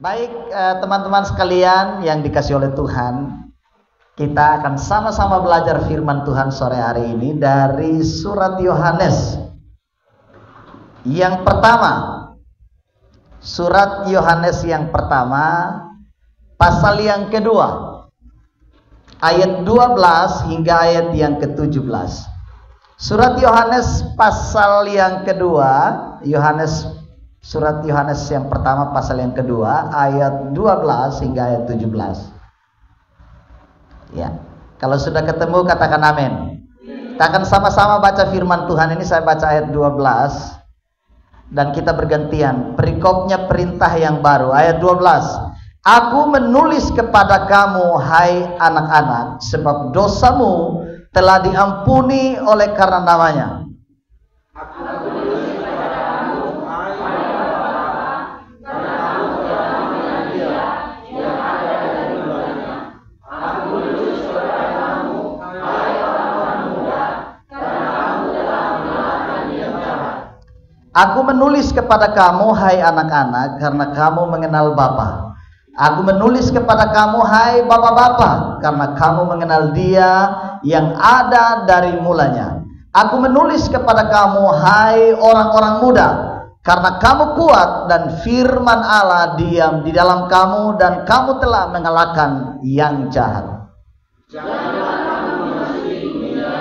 Baik, teman-teman sekalian yang dikasih oleh Tuhan, kita akan sama-sama belajar firman Tuhan sore hari ini dari surat Yohanes yang pertama. Surat Yohanes yang pertama, pasal yang kedua, ayat 12 hingga ayat yang ke-17. Surat Yohanes pasal yang kedua, Surat Yohanes yang pertama pasal yang kedua ayat 12 hingga ayat 17. Ya, kalau sudah ketemu katakan amin. Kita akan sama-sama baca firman Tuhan ini. Saya baca ayat 12 dan kita bergantian. Perikopnya perintah yang baru. Ayat 12. Aku menulis kepada kamu hai anak-anak, sebab dosamu telah diampuni oleh karena namanya. Aku menulis kepada kamu hai anak-anak karena kamu mengenal Bapa. Aku menulis kepada kamu hai bapak-bapak karena kamu mengenal Dia yang ada dari mulanya. Aku menulis kepada kamu hai orang-orang muda karena kamu kuat dan firman Allah diam di dalam kamu dan kamu telah mengalahkan yang jahat. Janganlah kamu memasuki dunia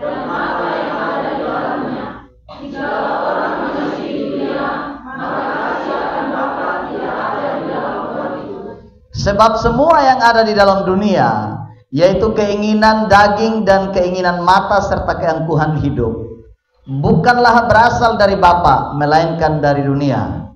dan apa yang ada di dalamnya. Jika orang memasuki dunia, maka kasih akan Bapa tidak ada di dalam orang itu. Sebab semua yang ada di dalam dunia, yaitu keinginan daging dan keinginan mata serta keangkuhan hidup, bukanlah berasal dari Bapa, melainkan dari dunia.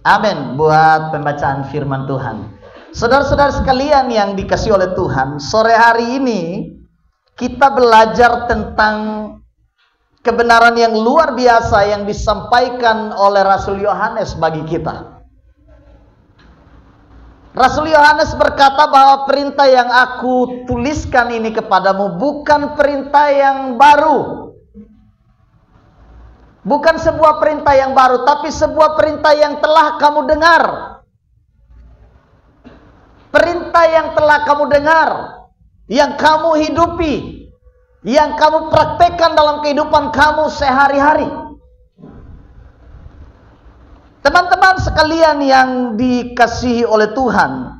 Amin. Buat pembacaan firman Tuhan. Saudara-saudara sekalian yang dikasihi oleh Tuhan, sore hari ini kita belajar tentang kebenaran yang luar biasa yang disampaikan oleh Rasul Yohanes bagi kita. Rasul Yohanes berkata bahwa perintah yang aku tuliskan ini kepadamu bukan perintah yang baru. Bukan sebuah perintah yang baru, tapi sebuah perintah yang telah kamu dengar. Perintah yang telah kamu dengar, yang kamu hidupi, yang kamu praktekkan dalam kehidupan kamu sehari-hari. Teman-teman sekalian yang dikasihi oleh Tuhan,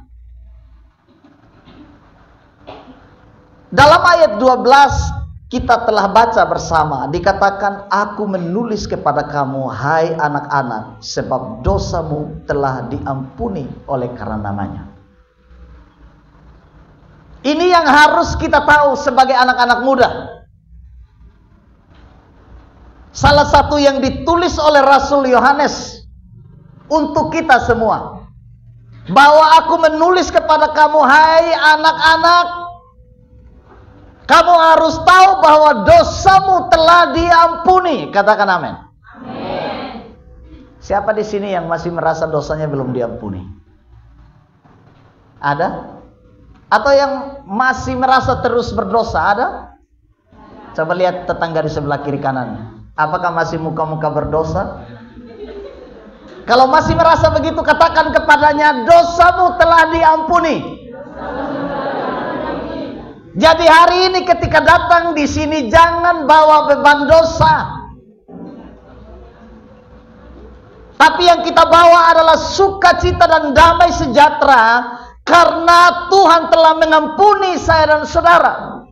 dalam ayat 12 kita telah baca bersama, dikatakan aku menulis kepada kamu hai anak-anak, sebab dosamu telah diampuni oleh karena namanya. Ini yang harus kita tahu sebagai anak-anak muda. Salah satu yang ditulis oleh Rasul Yohanes untuk kita semua, bahwa aku menulis kepada kamu hai anak-anak, kamu harus tahu bahwa dosamu telah diampuni. Katakan amin. Amin. Siapa di sini yang masih merasa dosanya belum diampuni? Ada? Atau yang masih merasa terus berdosa? Ada? Coba lihat tetangga di sebelah kiri kanan. Apakah masih muka-muka berdosa? Kalau masih merasa begitu, katakan kepadanya, dosamu telah diampuni. Jadi hari ini ketika datang di sini, jangan bawa beban dosa. Tapi yang kita bawa adalah sukacita dan damai sejahtera, karena Tuhan telah mengampuni saya dan saudara.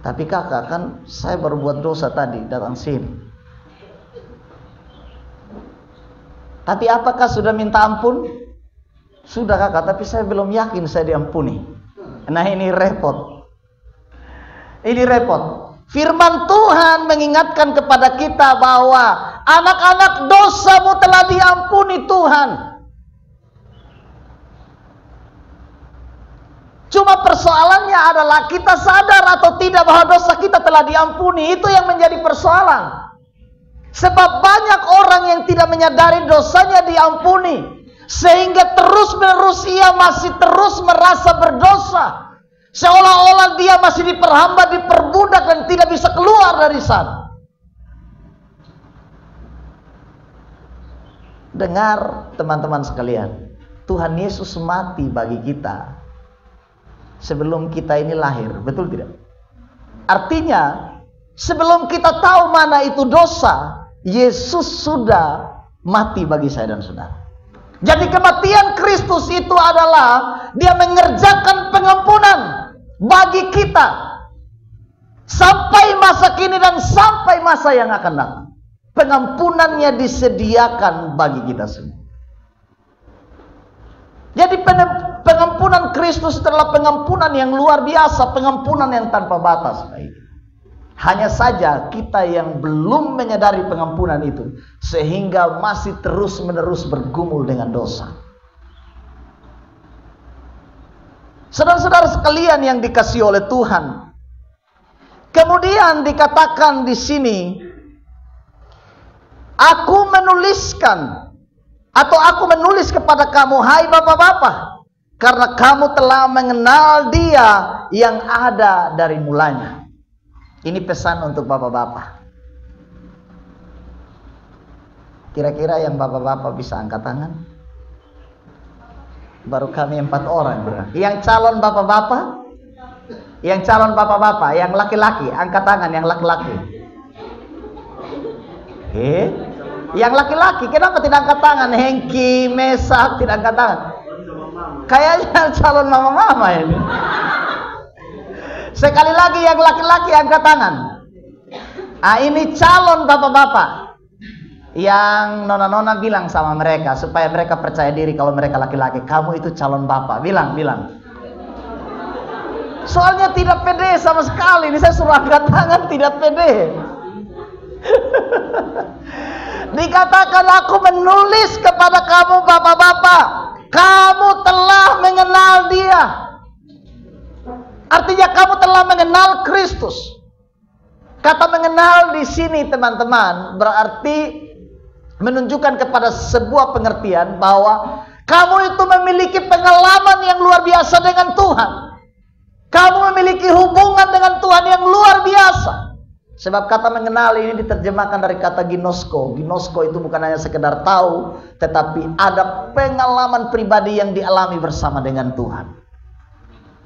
Tapi kakak, kan saya baru buat dosa tadi datang sini. Tapi apakah sudah minta ampun? Sudah kakak, tapi saya belum yakin saya diampuni. Nah ini repot. Ini repot. Firman Tuhan mengingatkan kepada kita bahwa anak-anak, dosamu telah diampuni Tuhan. Cuma persoalannya adalah kita sadar atau tidak bahwa dosa kita telah diampuni. Itu yang menjadi persoalan. Sebab banyak orang yang tidak menyadari dosanya diampuni, sehingga terus-menerus ia masih terus merasa berdosa. Seolah-olah dia masih diperhamba, diperbudak, dan tidak bisa keluar dari sana. Dengar teman-teman sekalian, Tuhan Yesus mati bagi kita sebelum kita ini lahir, betul tidak? Artinya, sebelum kita tahu mana itu dosa, Yesus sudah mati bagi saya dan saudara. Jadi kematian Kristus itu adalah Dia mengerjakan pengampunan bagi kita sampai masa kini dan sampai masa yang akan datang. Pengampunannya disediakan bagi kita semua. Jadi pengampunan Kristus adalah pengampunan yang luar biasa, pengampunan yang tanpa batas. Hanya saja kita yang belum menyadari pengampunan itu, sehingga masih terus-menerus bergumul dengan dosa. Saudara-saudara sekalian yang dikasihi oleh Tuhan, kemudian dikatakan di sini, aku menulis kepada kamu, hai bapak-bapak, karena kamu telah mengenal Dia yang ada dari mulanya. Ini pesan untuk bapak-bapak. Kira-kira yang bapak-bapak bisa angkat tangan? Baru kami 4 orang. Yang calon bapak-bapak? Yang calon bapak-bapak, yang laki-laki, angkat tangan yang laki-laki. Yang laki-laki, kenapa tidak angkat tangan? Hengki, Mesak, tidak angkat tangan. Kayaknya calon mama-mama ini. Sekali lagi yang laki-laki angkat tangan. Ini calon bapak-bapak. Yang nona-nona bilang sama mereka supaya mereka percaya diri kalau mereka laki-laki. Kamu itu calon bapak. Bilang. Soalnya tidak pede sama sekali. Ini saya suruh angkat tangan, tidak pede. Dikatakan aku menulis kepada kamu bapak-bapak, kamu telah mengenal Dia. Artinya kamu telah mengenal Kristus. Kata mengenal di sini teman-teman berarti menunjukkan kepada sebuah pengertian bahwa kamu itu memiliki pengalaman yang luar biasa dengan Tuhan. Kamu memiliki hubungan dengan Tuhan yang luar biasa. Sebab kata mengenal ini diterjemahkan dari kata ginosko. Ginosko itu bukan hanya sekedar tahu, tetapi ada pengalaman pribadi yang dialami bersama dengan Tuhan.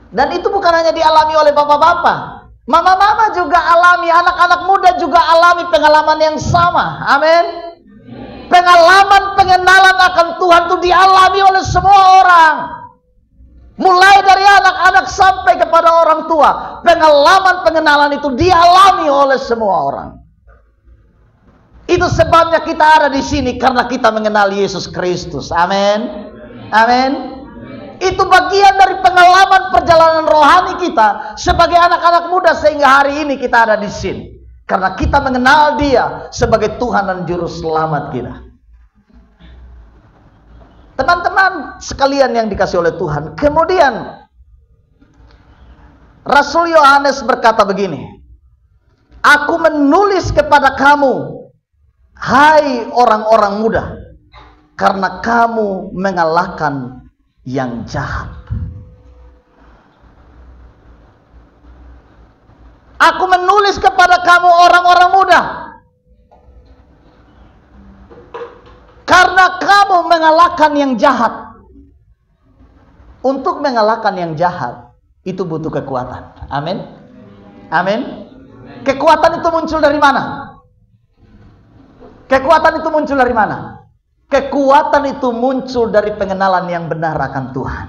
Dan itu bukan hanya dialami oleh bapak-bapak, mama-mama juga alami, anak-anak muda juga alami pengalaman yang sama. Amin. Pengalaman pengenalan akan Tuhan itu dialami oleh semua orang. Mulai dari anak-anak sampai kepada orang tua, pengalaman pengenalan itu dialami oleh semua orang. Itu sebabnya kita ada di sini, karena kita mengenal Yesus Kristus. Amin. Amin. Itu bagian dari pengalaman perjalanan rohani kita sebagai anak-anak muda sehingga hari ini kita ada di sini. Karena kita mengenal Dia sebagai Tuhan dan Juru Selamat kita. Teman-teman sekalian yang dikasihi oleh Tuhan. Kemudian Rasul Yohanes berkata begini, aku menulis kepada kamu, hai orang-orang muda, karena kamu mengalahkan yang jahat. Aku menulis kepada kamu orang-orang muda, karena kamu mengalahkan yang jahat. Untuk mengalahkan yang jahat itu butuh kekuatan. Amin. Amin. Kekuatan itu muncul dari mana? Kekuatan itu muncul dari mana? Kekuatan itu muncul dari pengenalan yang benar akan Tuhan.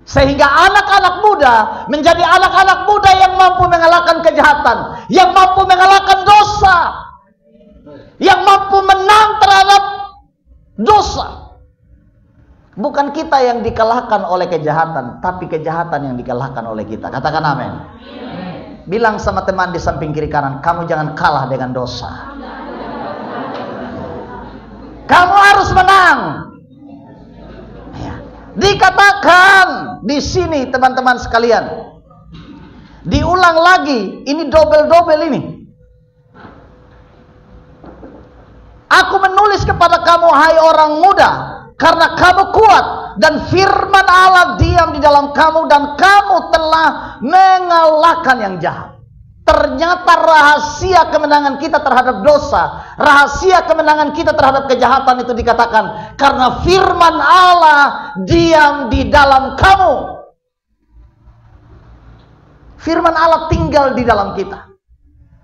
Sehingga anak-anak muda menjadi anak-anak muda yang mampu mengalahkan kejahatan, yang mampu mengalahkan dosa, yang mampu menang terhadap dosa. Bukan kita yang dikalahkan oleh kejahatan, tapi kejahatan yang dikalahkan oleh kita. Katakan amin. Bilang sama teman di samping kiri kanan, kamu jangan kalah dengan dosa. Kamu harus menang. Ya. Dikatakan di sini teman-teman sekalian, diulang lagi, ini double-double ini. Aku menulis kepada kamu, hai orang muda, karena kamu kuat dan firman Allah diam di dalam kamu dan kamu telah mengalahkan yang jahat. Ternyata rahasia kemenangan kita terhadap dosa, rahasia kemenangan kita terhadap kejahatan itu dikatakan karena firman Allah diam di dalam kamu. Firman Allah tinggal di dalam kita,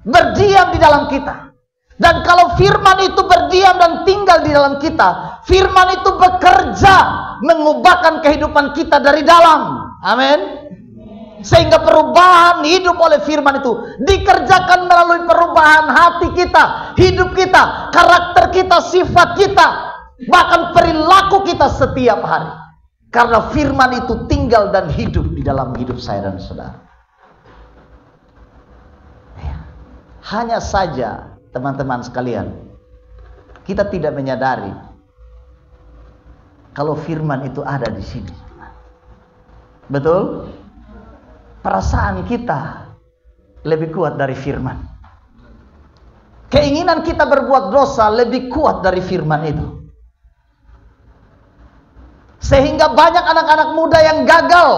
berdiam di dalam kita. Dan kalau firman itu berdiam dan tinggal di dalam kita, firman itu bekerja mengubahkan kehidupan kita dari dalam. Amin. Sehingga perubahan hidup oleh firman itu dikerjakan melalui perubahan hati kita, hidup kita, karakter kita, sifat kita, bahkan perilaku kita setiap hari. Karena firman itu tinggal dan hidup di dalam hidup saya dan saudara. Hanya saja teman-teman sekalian, kita tidak menyadari kalau firman itu ada di sini. Betul? Perasaan kita lebih kuat dari firman. Keinginan kita berbuat dosa lebih kuat dari firman itu. Sehingga banyak anak-anak muda yang gagal,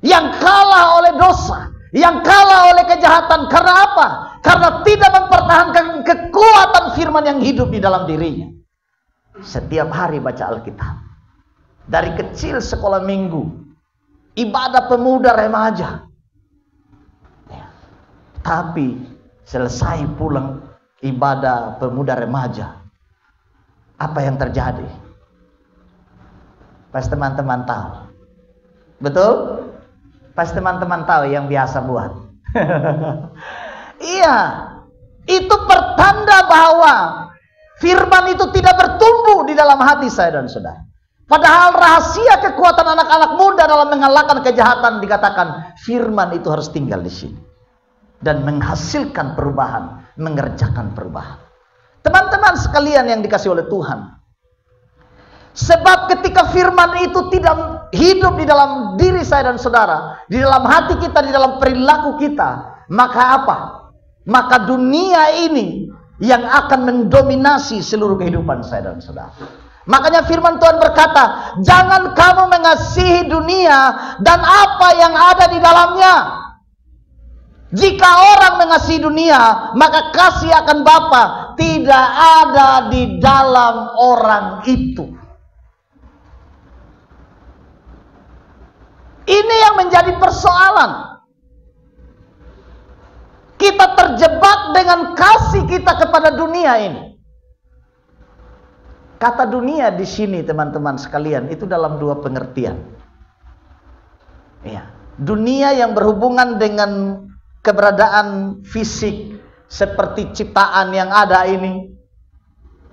yang kalah oleh dosa, yang kalah oleh kejahatan. Karena apa? Karena tidak mempertahankan kekuatan firman yang hidup di dalam dirinya. Setiap hari baca Alkitab, dari kecil sekolah minggu, ibadah pemuda remaja, tapi selesai pulang ibadah pemuda remaja, apa yang terjadi? Pas teman-teman tahu, betul? Pas teman-teman tahu yang biasa buat. Iya, itu pertanda bahwa firman itu tidak bertumbuh di dalam hati saya dan saudara. Padahal rahasia kekuatan anak-anak muda dalam mengalahkan kejahatan dikatakan firman itu harus tinggal di sini dan menghasilkan perubahan, mengerjakan perubahan. Teman-teman sekalian yang dikasihi oleh Tuhan, sebab ketika firman itu tidak hidup di dalam diri saya dan saudara, di dalam hati kita, di dalam perilaku kita, maka apa? Maka dunia ini yang akan mendominasi seluruh kehidupan saya dan saudara. Makanya firman Tuhan berkata, jangan kamu mengasihi dunia dan apa yang ada di dalamnya. Jika orang mengasihi dunia, maka kasih akan Bapa tidak ada di dalam orang itu. Ini yang menjadi persoalan. Kita terjebak dengan kasih kita kepada dunia ini. Kata dunia di sini teman-teman sekalian itu dalam dua pengertian. Ya, dunia yang berhubungan dengan keberadaan fisik seperti ciptaan yang ada ini,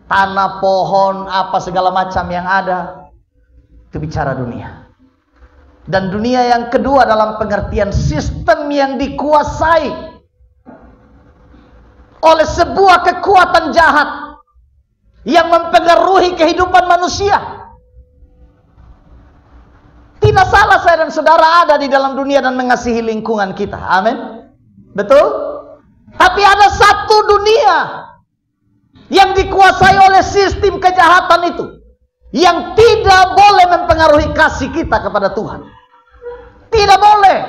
tanah, pohon, apa segala macam yang ada, itu bicara dunia. Dan dunia yang kedua dalam pengertian sistem yang dikuasai oleh sebuah kekuatan jahat yang mempengaruhi kehidupan manusia. Tidak salah saya dan saudara ada di dalam dunia dan mengasihi lingkungan kita. Amin. Betul? Tapi ada satu dunia yang dikuasai oleh sistem kejahatan itu, yang tidak boleh mempengaruhi kasih kita kepada Tuhan. Tidak boleh.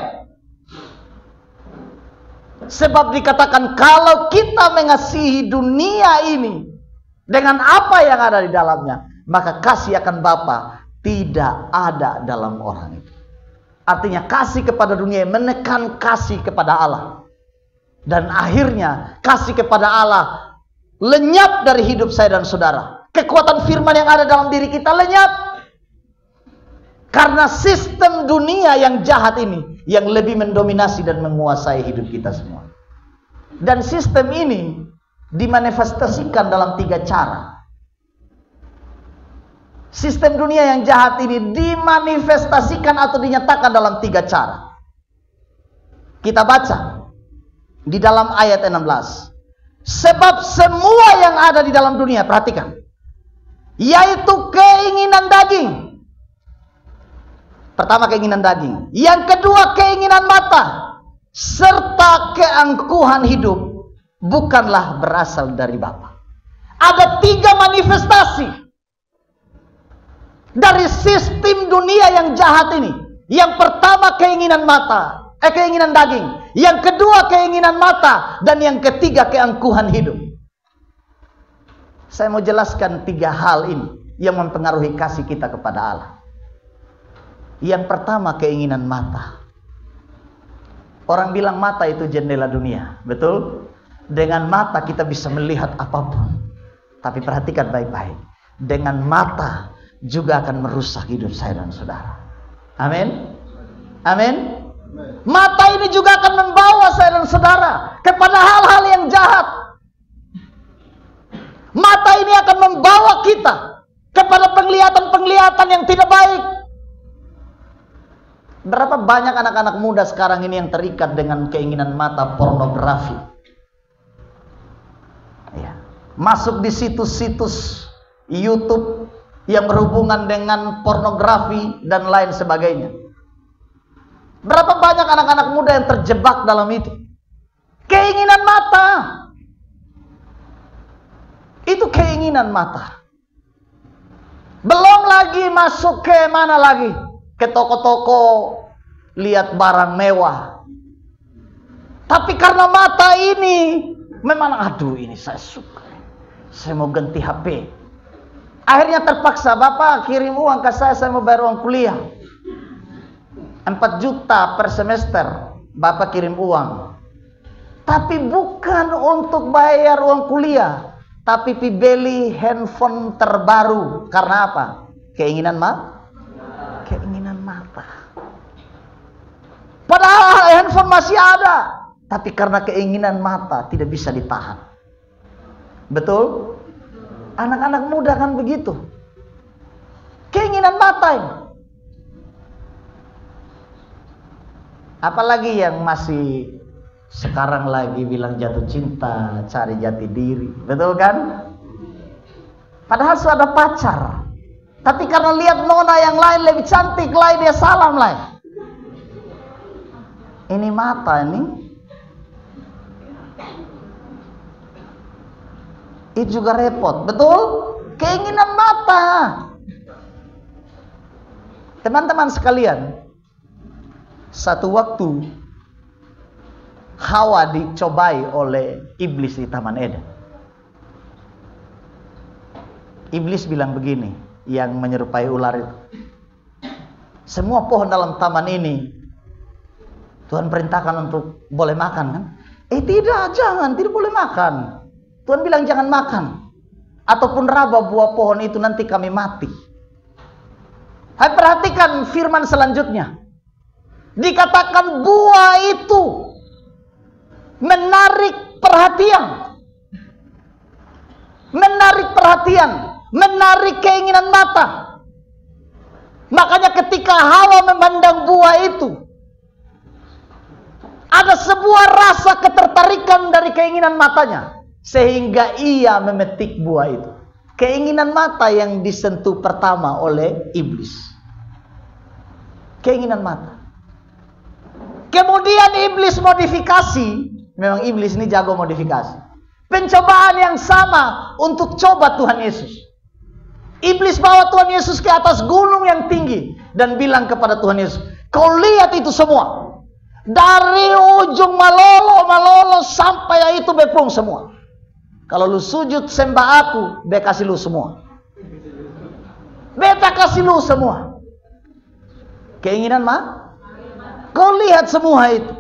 Sebab dikatakan kalau kita mengasihi dunia ini dengan apa yang ada di dalamnya, maka kasih akan Bapa tidak ada dalam orang itu. Artinya kasih kepada dunia menekan kasih kepada Allah. Dan akhirnya kasih kepada Allah lenyap dari hidup saya dan saudara. Kekuatan firman yang ada dalam diri kita lenyap. Karena sistem dunia yang jahat ini yang lebih mendominasi dan menguasai hidup kita semua. Dan sistem ini dimanifestasikan dalam 3 cara. Sistem dunia yang jahat ini dimanifestasikan atau dinyatakan dalam 3 cara. Kita baca di dalam ayat 16. Sebab semua yang ada di dalam dunia, perhatikan, yaitu keinginan daging. Pertama keinginan daging, yang kedua keinginan mata, serta keangkuhan hidup bukanlah berasal dari Bapa. Ada 3 manifestasi dari sistem dunia yang jahat ini. Yang pertama keinginan mata, keinginan daging. Yang kedua keinginan mata, dan yang ketiga keangkuhan hidup. Saya mau jelaskan 3 hal ini yang mempengaruhi kasih kita kepada Allah. Yang pertama keinginan mata. Orang bilang mata itu jendela dunia, betul? Dengan mata kita bisa melihat apapun. Tapi perhatikan baik-baik. Dengan mata juga akan merusak hidup saya dan saudara. Amin. Amin. Mata ini juga akan membawa saya dan saudara kepada hal-hal yang jahat. Mata ini akan membawa kita kepada penglihatan-penglihatan yang tidak baik. Berapa banyak anak-anak muda sekarang ini yang terikat dengan keinginan mata pornografi. Ya. Masuk di situs-situs YouTube yang berhubungan dengan pornografi dan lain sebagainya. Berapa banyak anak-anak muda yang terjebak dalam itu? Keinginan mata. Itu keinginan mata. Belum lagi masuk ke mana lagi? Ke toko-toko, lihat barang mewah. Tapi karena mata ini, memang aduh ini saya suka. Saya mau ganti HP. Akhirnya terpaksa, Bapak kirim uang ke saya mau bayar uang kuliah. 4 juta per semester, Bapak kirim uang. Tapi bukan untuk bayar uang kuliah, tapi beli handphone terbaru. Karena apa? Keinginan keinginan mata. Padahal handphone masih ada, tapi karena keinginan mata tidak bisa ditahan. Betul? Anak-anak muda kan begitu. Keinginan mata ini. Apalagi yang masih sekarang lagi bilang jatuh cinta, cari jati diri. Betul kan? Padahal sudah ada pacar. Tapi karena lihat nona yang lain lebih cantik, lain dia salam lain. Ini mata ini. Itu juga repot, betul? Keinginan mata. Teman-teman sekalian, satu waktu Hawa dicobai oleh iblis di Taman Eden. Iblis bilang begini, yang menyerupai ular itu. Semua pohon dalam taman ini Tuhan perintahkan untuk boleh makan kan? Tidak, jangan, tidak boleh makan. Tuhan bilang jangan makan. Ataupun raba buah pohon itu nanti kami mati. Hai, perhatikan firman selanjutnya. Dikatakan buah itu menarik perhatian. Menarik perhatian. Menarik keinginan mata. Makanya ketika Hawa memandang buah itu, ada sebuah rasa ketertarikan dari keinginan matanya, sehingga ia memetik buah itu. Keinginan mata yang disentuh pertama oleh iblis. Keinginan mata. Kemudian iblis modifikasi. Memang iblis ini jago modifikasi. Pencobaan yang sama untuk coba Tuhan Yesus. Iblis bawa Tuhan Yesus ke atas gunung yang tinggi dan bilang kepada Tuhan Yesus, kau lihat itu semua. Dari ujung malolo sampai itu bepung semua. Kalau lu sujud sembah aku, dia kasih lu semua. Beta kasih lu semua. Keinginan kau lihat semua itu.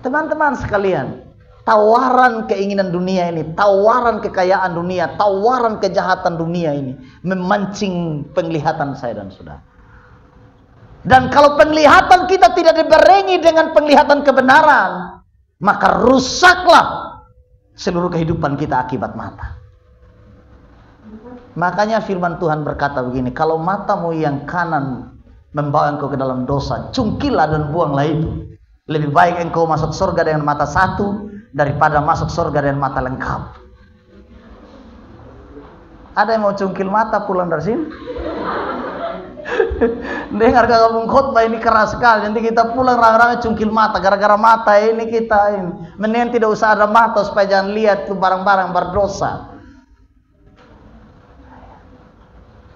Teman-teman sekalian, tawaran keinginan dunia ini, tawaran kekayaan dunia, tawaran kejahatan dunia ini memancing penglihatan saya dan saudara. Dan kalau penglihatan kita tidak dibarengi dengan penglihatan kebenaran, maka rusaklah seluruh kehidupan kita akibat mata. Makanya firman Tuhan berkata begini, kalau matamu yang kanan membawa engkau ke dalam dosa, cungkilah dan buanglah itu. Lebih baik engkau masuk surga dengan mata satu daripada masuk surga dengan mata lengkap. Ada yang mau cungkil mata pulang dari sini? Dengar kakak khotbah ini keras sekali. Nanti kita pulang rame-rame cungkil mata. Gara-gara mata ini kita ini. Mendingan tidak usah ada mata supaya jangan lihat tuh barang-barang berdosa.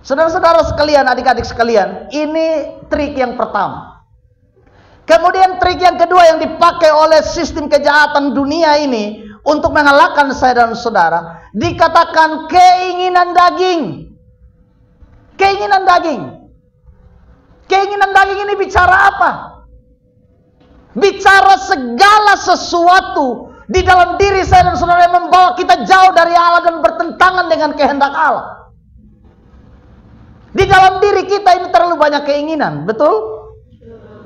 Saudara-saudara sekalian, adik-adik sekalian, ini trik yang pertama. Kemudian trik yang kedua yang dipakai oleh sistem kejahatan dunia ini untuk mengalahkan saya dan saudara, dikatakan keinginan daging. Keinginan daging. Keinginan daging ini bicara apa? Bicara segala sesuatu di dalam diri saya dan saudara yang membawa kita jauh dari Allah dan bertentangan dengan kehendak Allah. Di dalam diri kita ini terlalu banyak keinginan, betul?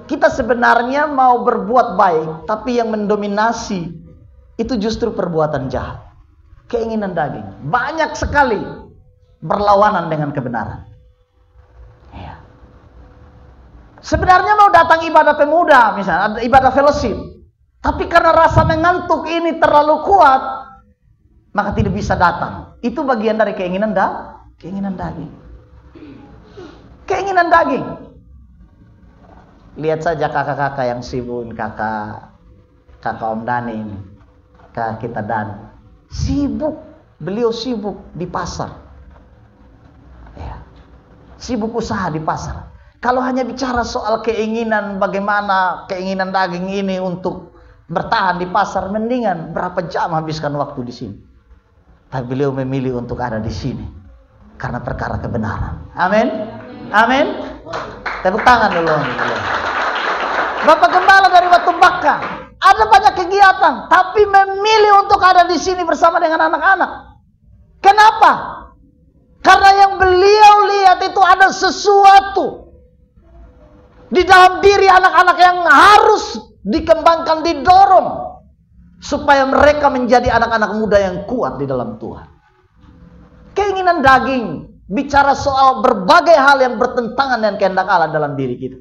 Kita sebenarnya mau berbuat baik, tapi yang mendominasi itu justru perbuatan jahat. Keinginan daging banyak sekali berlawanan dengan kebenaran. Ya. Sebenarnya mau datang ibadah pemuda, misalnya ibadah fellowship, tapi karena rasa mengantuk ini terlalu kuat, maka tidak bisa datang. Itu bagian dari keinginan daging. Keinginan daging. Lihat saja kakak-kakak yang sibuk, kakak Om Dani ini, kakak kita Dani, sibuk, beliau sibuk di pasar, ya, sibuk usaha di pasar. Kalau hanya bicara soal keinginan, bagaimana keinginan daging ini untuk bertahan di pasar, mendingan berapa jam habiskan waktu di sini. Tapi beliau memilih untuk ada di sini karena perkara kebenaran. Amin. Amin. Tepuk tangan dulu. Bapak Gembala dari Batu Baka, ada banyak kegiatan, tapi memilih untuk ada di sini bersama dengan anak-anak. Kenapa? Karena yang beliau lihat itu ada sesuatu di dalam diri anak-anak yang harus dikembangkan, didorong supaya mereka menjadi anak-anak muda yang kuat di dalam Tuhan. Keinginan daging bicara soal berbagai hal yang bertentangan dengan kehendak Allah dalam diri kita.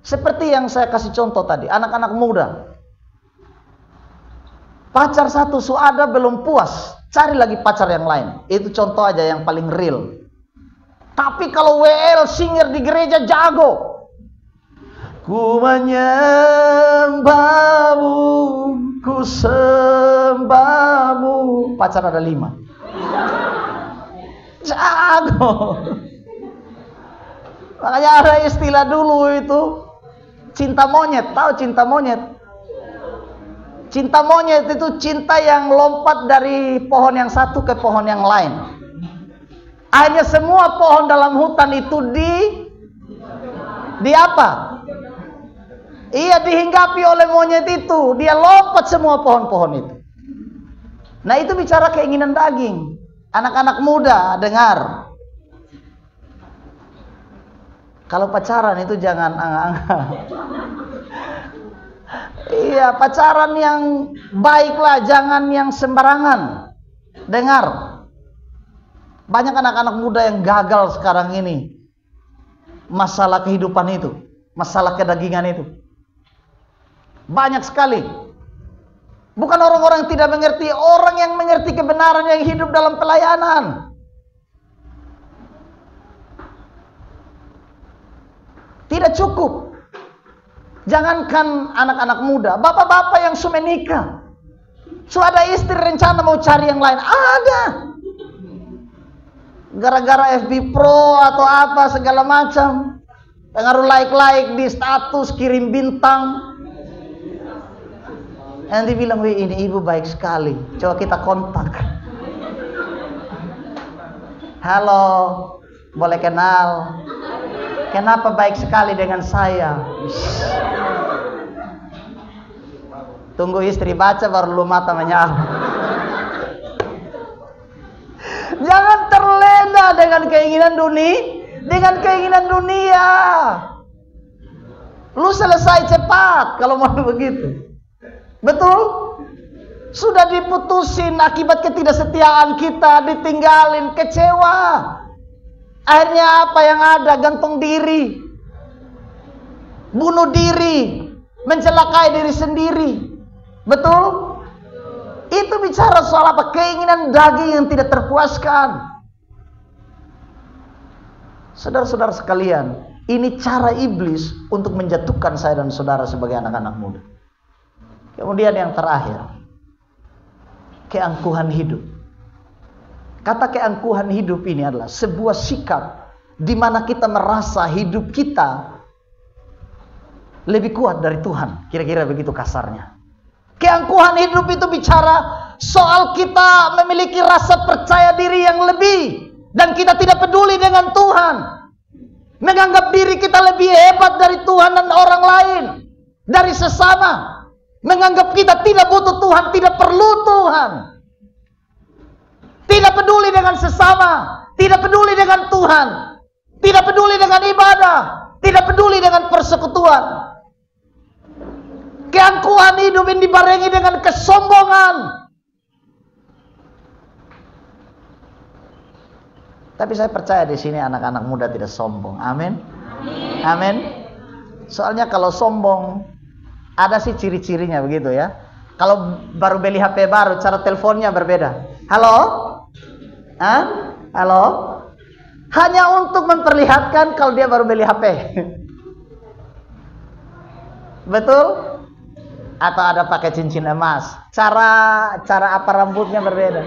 Seperti yang saya kasih contoh tadi, anak-anak muda. Pacar satu suada belum puas, cari lagi pacar yang lain. Itu contoh aja yang paling real. Tapi kalau WL singer di gereja jago, ku menyembahmu, ku sembahmu, pacar ada 5. Jago. Makanya ada istilah dulu itu cinta monyet. Tahu cinta monyet? Cinta monyet itu cinta yang lompat dari pohon yang satu ke pohon yang lain. Akhirnya semua pohon dalam hutan itu di apa? Iya, dihinggapi oleh monyet itu. Dia lompat semua pohon-pohon itu. Nah, itu bicara keinginan daging. Anak-anak muda, dengar. Kalau pacaran itu jangan angan-angan. Iya, pacaran yang baiklah, jangan yang sembarangan. Dengar. Banyak anak-anak muda yang gagal sekarang ini. Masalah kehidupan itu, masalah kedagingan itu. Banyak sekali. Bukan orang-orang yang tidak mengerti, orang yang mengerti kebenaran, yang hidup dalam pelayanan. Tidak cukup. Jangankan anak-anak muda, bapak-bapak yang sudah menikah, sudah ada istri rencana mau cari yang lain, ada. Gara-gara FB Pro atau apa segala macam, pengaruh like di status, kirim bintang. Nanti bilang, wih ini ibu baik sekali, coba kita kontak. Halo, boleh kenal? Kenapa baik sekali dengan saya? Tunggu istri baca baru lu mata menyala. Jangan terlena dengan keinginan dunia. Lu selesai cepat kalau mau begitu. Betul? Sudah diputusin akibat ketidaksetiaan kita, ditinggalin, kecewa. Akhirnya apa yang ada? Gantung diri, bunuh diri, mencelakai diri sendiri. Betul? Itu bicara soal apa? Keinginan daging yang tidak terpuaskan. Saudara-saudara sekalian, ini cara iblis untuk menjatuhkan saya dan saudara sebagai anak-anak muda. Kemudian yang terakhir, keangkuhan hidup. Kata keangkuhan hidup ini adalah sebuah sikap di mana kita merasa hidup kita lebih kuat dari Tuhan. Kira-kira begitu kasarnya. Keangkuhan hidup itu bicara soal kita memiliki rasa percaya diri yang lebih, dan kita tidak peduli dengan Tuhan, menganggap diri kita lebih hebat dari Tuhan dan orang lain, dari sesama, menganggap kita tidak butuh Tuhan, tidak perlu Tuhan, tidak peduli dengan sesama, tidak peduli dengan Tuhan, tidak peduli dengan ibadah, tidak peduli dengan persekutuan. Keangkuhan hidup ini dibarengi dengan kesombongan. Tapi saya percaya di sini anak-anak muda tidak sombong. Amin. Amin. Soalnya kalau sombong ada sih ciri-cirinya begitu ya. Kalau baru beli HP baru, cara teleponnya berbeda. Halo? Halo? Hanya untuk memperlihatkan kalau dia baru beli HP. Betul? Atau ada pakai cincin emas. Cara apa rambutnya berbeda.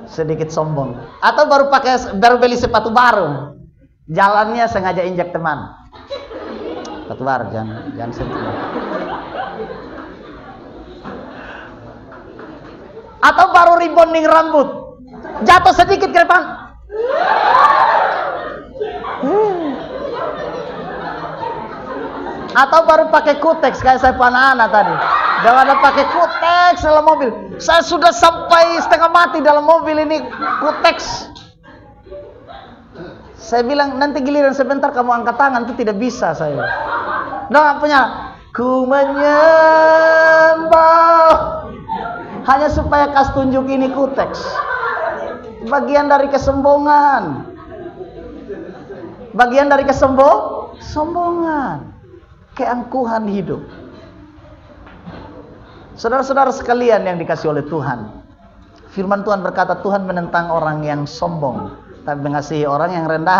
Sedikit sombong. Atau baru beli sepatu baru. Jalannya sengaja injak teman. Sepatu baru, jangan sentuh. Atau baru rebonding rambut. Jatuh sedikit ke depan. Atau baru pakai kutex kayak saya anak-anak tadi. Udah ada pakai kutex dalam mobil. Saya sudah sampai setengah mati dalam mobil ini kutex. Saya bilang nanti giliran sebentar kamu angkat tangan, itu tidak bisa saya. Nggak punya. Ku menyembah. Hanya supaya kas tunjuk ini kutex. Bagian dari kesombongan. Bagian dari kesombongan. Keangkuhan hidup. Saudara-saudara sekalian yang dikasih oleh Tuhan, firman Tuhan berkata Tuhan menentang orang yang sombong, tapi mengasihi orang yang rendah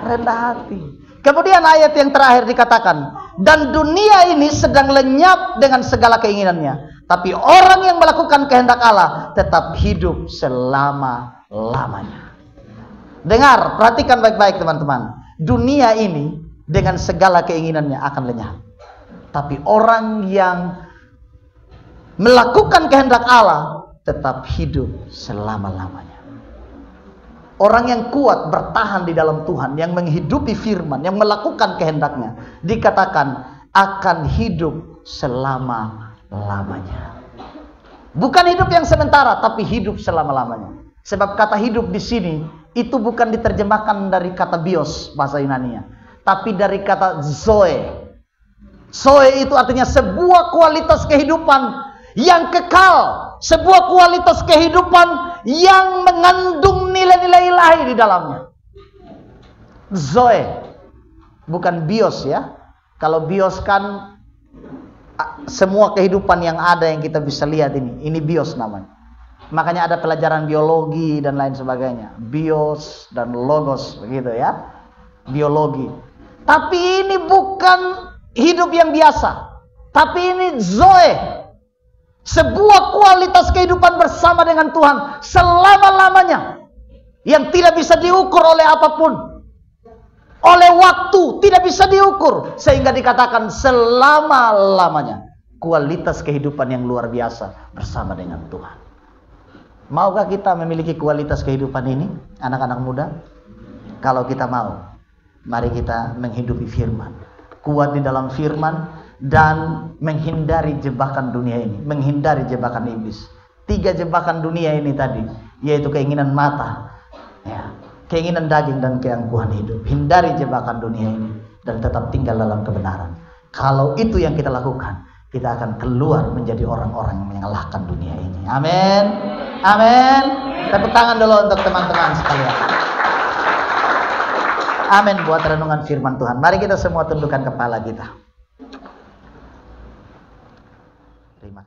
hati. Kemudian ayat yang terakhir dikatakan, dan dunia ini sedang lenyap dengan segala keinginannya, tapi orang yang melakukan kehendak Allah tetap hidup selama-lamanya. Dengar, perhatikan baik-baik teman-teman. Dunia ini dengan segala keinginannya akan lenyap. Tapi orang yang melakukan kehendak Allah tetap hidup selama-lamanya. Orang yang kuat bertahan di dalam Tuhan, yang menghidupi firman, yang melakukan kehendaknya, dikatakan akan hidup selama-lamanya. Bukan hidup yang sementara, tapi hidup selama-lamanya. Sebab kata hidup di sini itu bukan diterjemahkan dari kata bios bahasa Yunani-nya, tapi dari kata zoe. Zoe itu artinya sebuah kualitas kehidupan yang kekal, sebuah kualitas kehidupan yang mengandung nilai-nilai ilahi di dalamnya. Zoe, bukan bios ya. Kalau bios kan semua kehidupan yang ada yang kita bisa lihat ini bios namanya. Makanya ada pelajaran biologi dan lain sebagainya. Bios dan logos begitu ya. Biologi. Tapi ini bukan hidup yang biasa. Tapi ini zoe. Sebuah kualitas kehidupan bersama dengan Tuhan selama-lamanya. Yang tidak bisa diukur oleh apapun. Oleh waktu tidak bisa diukur. Sehingga dikatakan selama-lamanya. Kualitas kehidupan yang luar biasa bersama dengan Tuhan. Maukah kita memiliki kualitas kehidupan ini, anak-anak muda? Kalau kita mau, mari kita menghidupi firman, kuat di dalam firman, dan menghindari jebakan dunia ini, menghindari jebakan iblis. 3 jebakan dunia ini tadi, yaitu keinginan mata, ya, keinginan daging, dan keangkuhan hidup. Hindari jebakan dunia ini dan tetap tinggal dalam kebenaran. Kalau itu yang kita lakukan, kita akan keluar menjadi orang-orang yang mengalahkan dunia ini. Amin. Amin. Tepuk tangan dulu untuk teman-teman sekalian. Amin buat renungan firman Tuhan. Mari kita semua tundukkan kepala kita. Terima kasih.